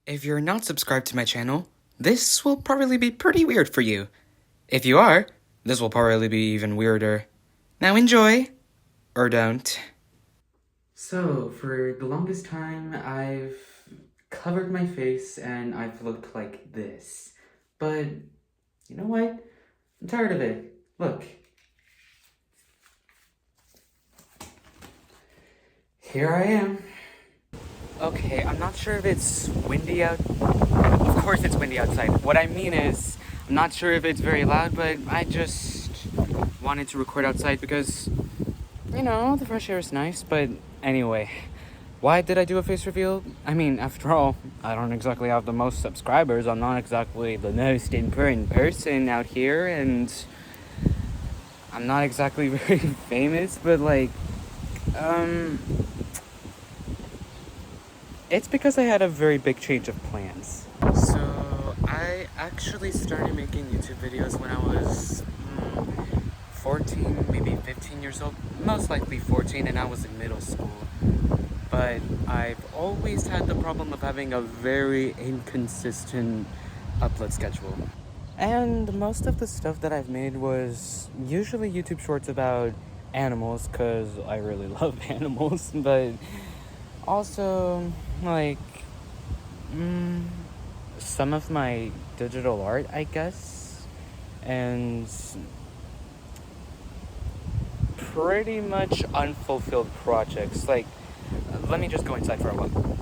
If you're not subscribed to my channel, this will probably be pretty weird for you. If you are, this will probably be even weirder. Now enjoy, or don't. So, for the longest time, I've covered my face and I've looked like this. But, you know what? I'm tired of it. Look. Here I am. Okay, I'm not sure if it's windy out. Of course it's windy outside. What I mean is, I'm not sure if it's very loud, but I just wanted to record outside because, you know, the fresh air is nice. But anyway, why did I do a face reveal? I mean, after all, I don't exactly have the most subscribers. I'm not exactly the most important person out here, and I'm not exactly very famous, but like, it's because I had a very big change of plans. So, I actually started making YouTube videos when I was 14, maybe 15 years old. Most likely 14, and I was in middle school. But I've always had the problem of having a very inconsistent upload schedule. And most of the stuff that I've made was usually YouTube shorts about animals, because I really love animals, but also, like, some of my digital art, I guess, and pretty much unfulfilled projects. Like, let me just go inside for a while.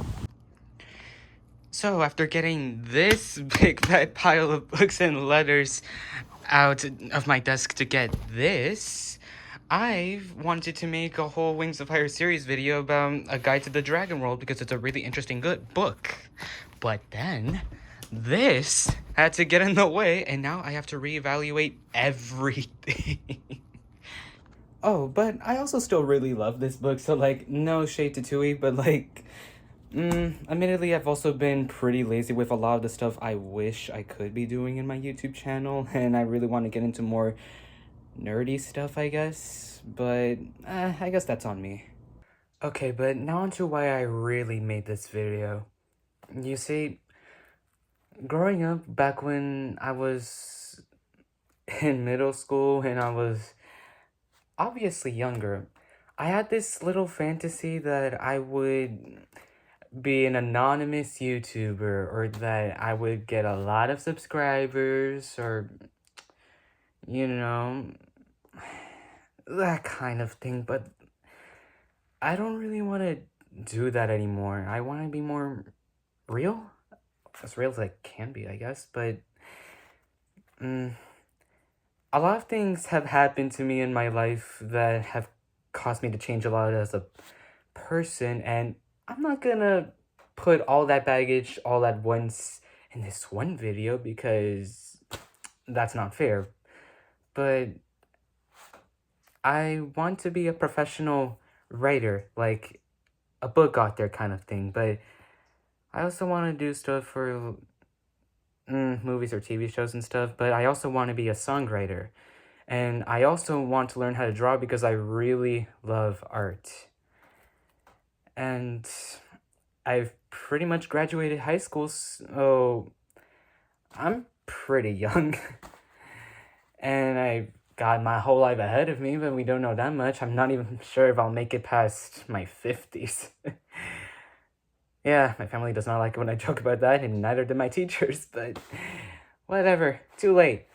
So, after getting this big fat pile of books and letters out of my desk to get this, I wanted to make a whole Wings of Fire series video about a guide to the Dragon World because it's a really interesting good book. But then, this had to get in the way, and now I have to reevaluate everything. Oh, but I also still really love this book, so like, no shade to Tui, but like, admittedly, I've also been pretty lazy with a lot of the stuff I wish I could be doing in my YouTube channel, and I really want to get into more nerdy stuff, I guess, but I guess that's on me. Okay, but now on to why I really made this video. You see, growing up back when I was in middle school and I was obviously younger, I had this little fantasy that I would be an anonymous YouTuber, or that I would get a lot of subscribers, or, you know, that kind of thing, but I don't really want to do that anymore. I want to be more real, as real as I can be, I guess, but a lot of things have happened to me in my life that have caused me to change a lot as a person, and I'm not gonna put all that baggage all at once in this one video because that's not fair. But I want to be a professional writer, like a book author kind of thing, but I also want to do stuff for movies or TV shows and stuff, but I also want to be a songwriter. And I also want to learn how to draw because I really love art. And I've pretty much graduated high school, so I'm pretty young. And I've got my whole life ahead of me, but we don't know that much. I'm not even sure if I'll make it past my 50s. Yeah, my family does not like it when I joke about that, and neither do my teachers, but whatever, too late.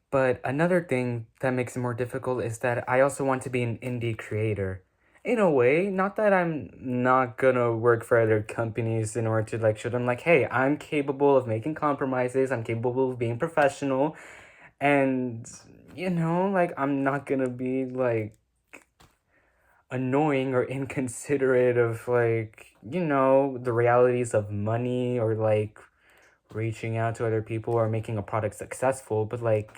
But another thing that makes it more difficult is that I also want to be an indie creator. In a way, not that I'm not gonna work for other companies in order to like show them like, hey, I'm capable of making compromises, I'm capable of being professional, and, you know, like, I'm not gonna be like annoying or inconsiderate of like, you know, the realities of money or like reaching out to other people or making a product successful, but like,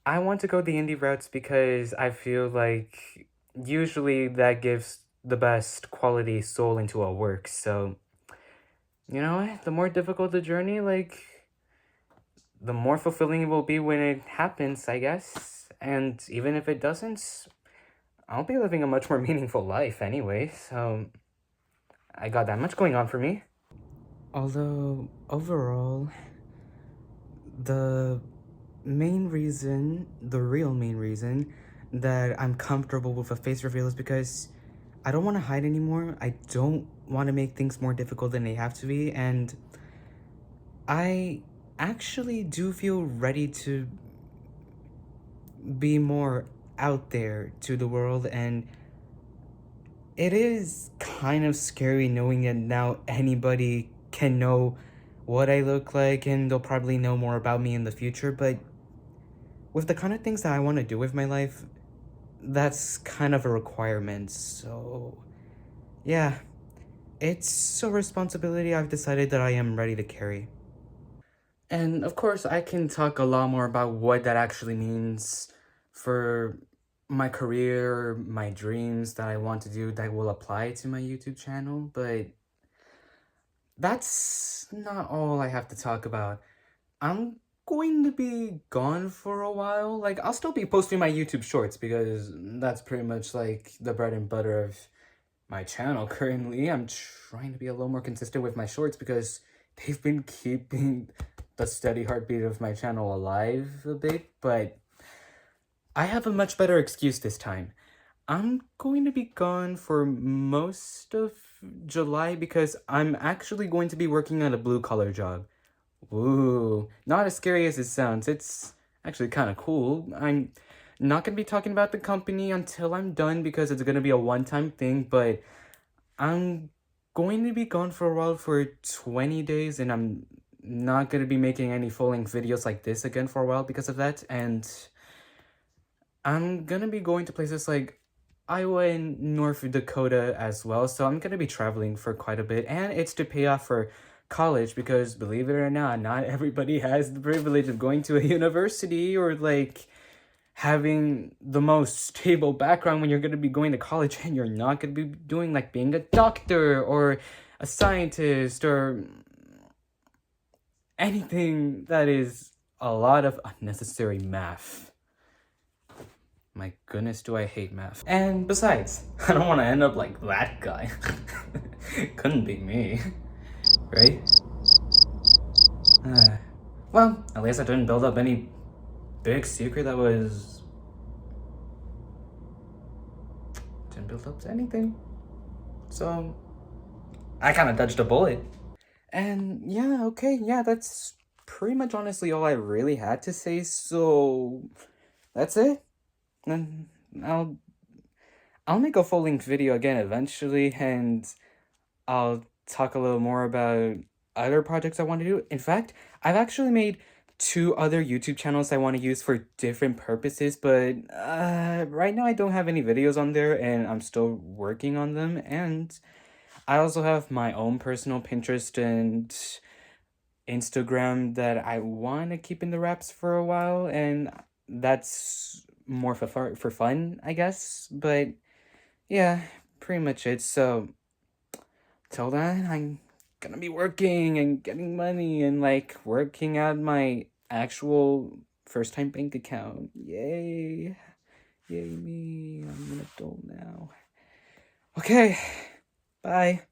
I want to go the indie routes because I feel like usually that gives the best quality soul into a work. So, you know what? The more difficult the journey, like, the more fulfilling it will be when it happens, I guess. And even if it doesn't, I'll be living a much more meaningful life anyway. So, I got that much going on for me. Although, overall, the the real main reason that I'm comfortable with a face reveal is because I don't want to hide anymore. I don't want to make things more difficult than they have to be, and I actually do feel ready to be more out there to the world, and it is kind of scary knowing that now anybody can know what I look like and they'll probably know more about me in the future, but with the kind of things that I want to do with my life, that's kind of a requirement. So, yeah, it's a responsibility I've decided that I am ready to carry. And of course, I can talk a lot more about what that actually means for my career, my dreams that I want to do that will apply to my YouTube channel, but that's not all I have to talk about. I'm going to be gone for a while. Like, I'll still be posting my YouTube shorts because that's pretty much like the bread and butter of my channel currently. I'm trying to be a little more consistent with my shorts because they've been keeping the steady heartbeat of my channel alive a bit, but I have a much better excuse this time. I'm going to be gone for most of July because I'm actually going to be working on a blue-collar job. Ooh, not as scary as it sounds. It's actually kind of cool. I'm not going to be talking about the company until I'm done because it's going to be a one-time thing, but I'm going to be gone for a while for 20 days and I'm not going to be making any full-length videos like this again for a while because of that, and I'm going to be going to places like Iowa and North Dakota as well, so I'm going to be traveling for quite a bit, and it's to pay off for college because, believe it or not everybody has the privilege of going to a university or, like, having the most stable background when you're going to be going to college, and you're not going to be doing, like, being a doctor or a scientist or anything that is a lot of unnecessary math. My goodness, do I hate math. And besides, I don't want to end up like that guy. Couldn't be me, right? Well, at least I didn't build up any big secret that was... didn't build up to anything. So, I kind of dodged a bullet. And yeah, okay, yeah, that's pretty much honestly all I really had to say, so that's it. And I'll make a full-length video again eventually, and I'll talk a little more about other projects I want to do. In fact, I've actually made 2 other YouTube channels I want to use for different purposes, but right now I don't have any videos on there, and I'm still working on them, and I also have my own personal Pinterest and Instagram that I want to keep in the wraps for a while, and that's more for fun, I guess, but yeah, pretty much it. So till then, I'm gonna be working and getting money and, like, working out my actual first-time bank account. Yay. Yay me. I'm an adult now. Okay. Bye.